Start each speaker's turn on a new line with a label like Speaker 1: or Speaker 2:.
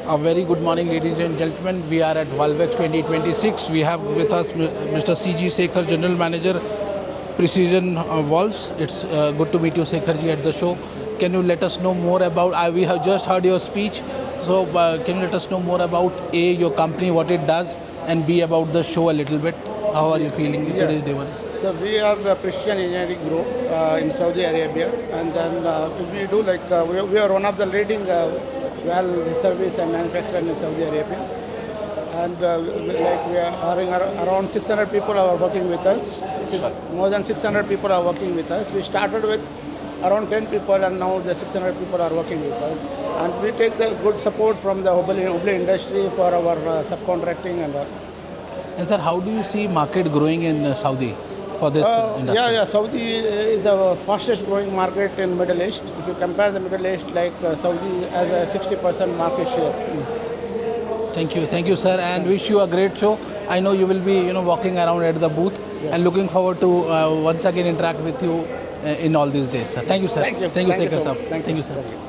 Speaker 1: A very good morning, ladies and gentlemen. We are at Valvx 2026. We have with us Mr. C.G. Shekar, General Manager, Precision Valves. It's good to meet you, Shekharji, at the show. Can you let us know more about? We have just heard your speech. So, can you let us know more about A, your company, what it does, and B, about the show a little bit? How are you feeling today's day one?
Speaker 2: So we are the Precision Engineering Group in Saudi Arabia, and then we do we are one of the leading valve service and manufacturer in Saudi Arabia, and we are having around 600 people are working with us. More than 600 people are working with us. We started with around 10 people, and now the 600 people are working with us. And we take the good support from the Hubli industry for our subcontracting and all.
Speaker 1: And sir, how do you see market growing in Saudi for this industry?
Speaker 2: Saudi is the fastest growing market in Middle East. If you compare the Middle East, Saudi has a 60% market share.
Speaker 1: Thank you, sir, and wish you a great show. I know you will be, walking around at the booth, and looking forward to once again interact with you in all these days, sir. Thank you, sir.
Speaker 2: Thank you.
Speaker 1: Thank you,
Speaker 2: Thank you
Speaker 1: Shekar
Speaker 2: so
Speaker 1: sir.
Speaker 2: much.
Speaker 1: Thank you, sir.